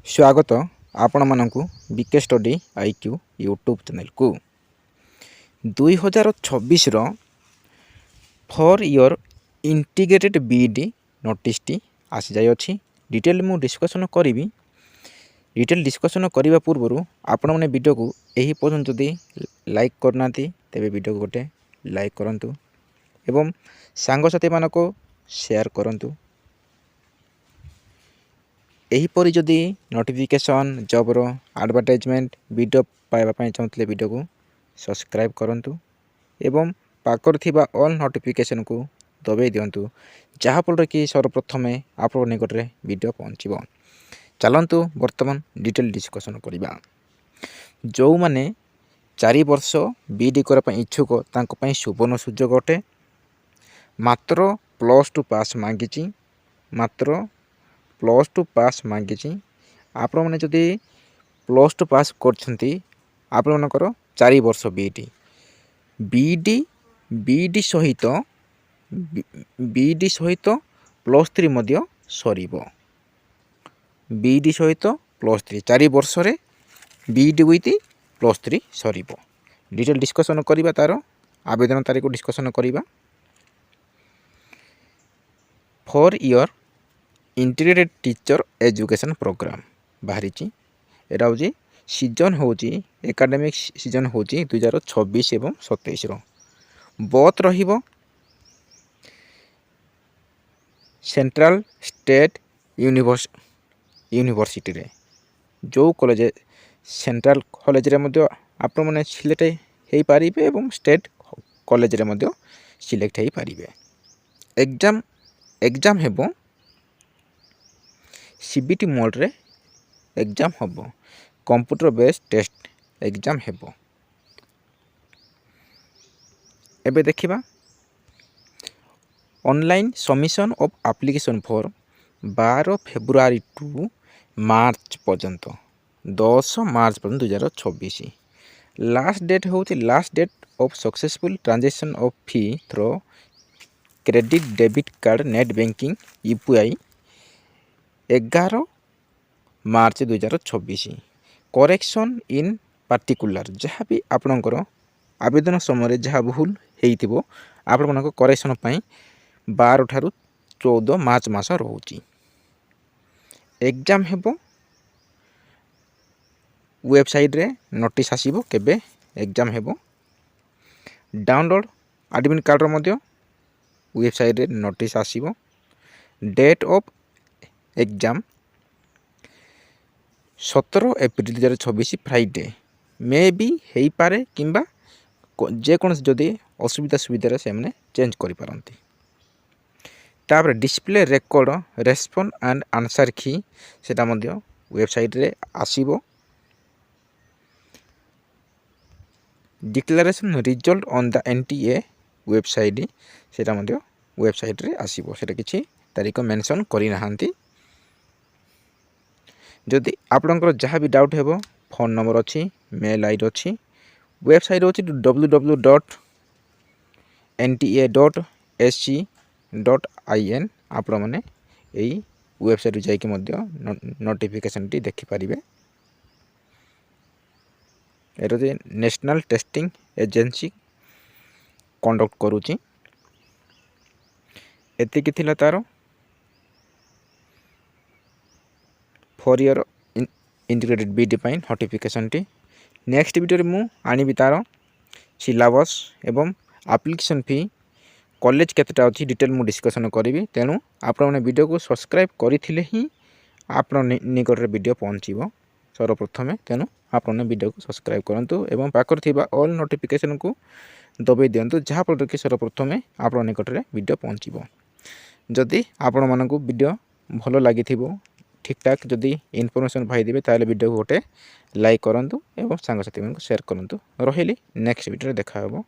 स्वागत आपण मानकु B K study IQ YouTube channel को 2026 रो 4 ईयर इंटीग्रेटेड बीडी नोटिस टी आसी जाय अछि। डिटेल मु डिस्कशन करी डिटेल डिस्कशन करने पूर्व आपण मैंने वीडियो को यही पर्यंत जदि लाइक करना तेरे वीडियो को गोटे लाइक करंतु एवं सांगसाथी मानको शेयर करंतु। एहीपरि जदि नोटिफिकेशन जॉबर एडवर्टाइजमेंट वीडियो पाइबा चाहते वीडियो को सब्सक्राइब करंतु एवं पाकर थिबा ऑल नोटिफिकेशन को दबाई दिंतु जहाँफल कि सर्वप्रथमे आप निकट में वीडियो पहुँचब। चलतु वर्तमान डिटेल डिस्कसन करवा। जो माने 4 वर्ष बीडी करने इच्छुक तांको सुवर्ण सुजोग अटे। मात्र +2 पास मांगी मात्र +2 पास मांगी आपण मैंने जदि +2 पास करछंती आपण मनकर 4 वर्ष बीडी बीडी बीडी सहित +3 मध्य सरीबो। बीडी सहित +3 4 वर्ष रे बीडी विथ +3 सरीबो। डिटेल डिस्कशन करिबा तार आवेदन तारीख को डिस्कशन करिबा। 4 year integrated teacher education program बाहरी एटा हूँ सीजन हूँ एकाडेमिक सीजन हूँ 2026 एवं 27 बोथ रहिबो सेंट्रल स्टेट यूनिवर्सिटी रे। जो कॉलेज सेंट्रल कॉलेज रे मध्य आपण माने सिलेक्ट हेई पारिबे एवं स्टेट कॉलेज रे मध्य सिलेक्ट हेई पारिबे। एग्जाम हेबो सीबीटी मोड रे एग्जाम हेबो। कंप्यूटर बेस्ड टेस्ट एग्जाम हेबो। एबे देखिबा online submission of application for 12 February to March पर्यंत 10 मार्च पर्यंत 2026। लास्ट डेट हूँ last date of successful transaction of fee through credit debit card net banking UPI 11 March 2026। Correction in particular जहाँ भी आपणकर आवेदन समय जहाँ भूल हो आपण करेक्शन 12 ठारू 14 मार्च मास रोची। एग्जाम हेबो वेबसाइट रे नोटिस आसीबो केबे एग्जाम हेबो। डाउनलोड एडमिट कार्ड रो मध्य वेबसाइट रे नोटिस आसीबो। Date of exam 17 April 2026 Friday मे भी हो पारे किंबा जेकोसी जदि असुविधा सुविधा से मैंने चेंज करिपारंती। तापर display record respond and answer key सेटा मध्य वेबसाइट रे आसीबो। Declaration result on the NTA website सेटा मध्य वेबसाइट रे आसीबो। सेटा किछि तारीख मेंशन करि नाहंती। जदि आपणकर जहाँ भी डाउट हेबो फोन नंबर अच्छी मेल आईडी अच्छी वेबसाइट अच्छी www.nta.sc.in आपण मैंने यही वेबसाइट जाकि नोटिफिकेशन टी देखिपारे। ये नेशनल टेस्टिंग एजेंसी कंडक्ट करुच्ची। एतिकी थिला तार 4 ईयर इंटीग्रेटेड बीडी पाइन नोटिफिकेशन टी। नेक्स्ट वीडियो मु आनिबि तार सिलेबस एवं एप्लिकेशन फी कॉलेज केतेटा अछि डिटेल मु डिस्कशन करी। तेणु आपण मैंने वीडियो को सब्सक्राइब करथिले ही आपण निकट रे वीडियो पहुँचीबो सर्वप्रथमे। तेणु आपण वीडियो को सब्सक्राइब करंतु एवं पाकर थिबा ऑल नोटिफिकेशन को दबाई दियंतु जहाँफल कि सर्वप्रथमे आपण निकट रे वीडियो पहुँचीबो। जदि आपण मानकु वीडियो भलो लागिथिबो ठीक ठाक जदि इनफॉरमेशन भाई देबे ताले वीडियो को गोटे लाइक करंतु एवं सांगसाथी को शेयर करंतु। रहिली नेक्स्ट वीडियो देखा होबो।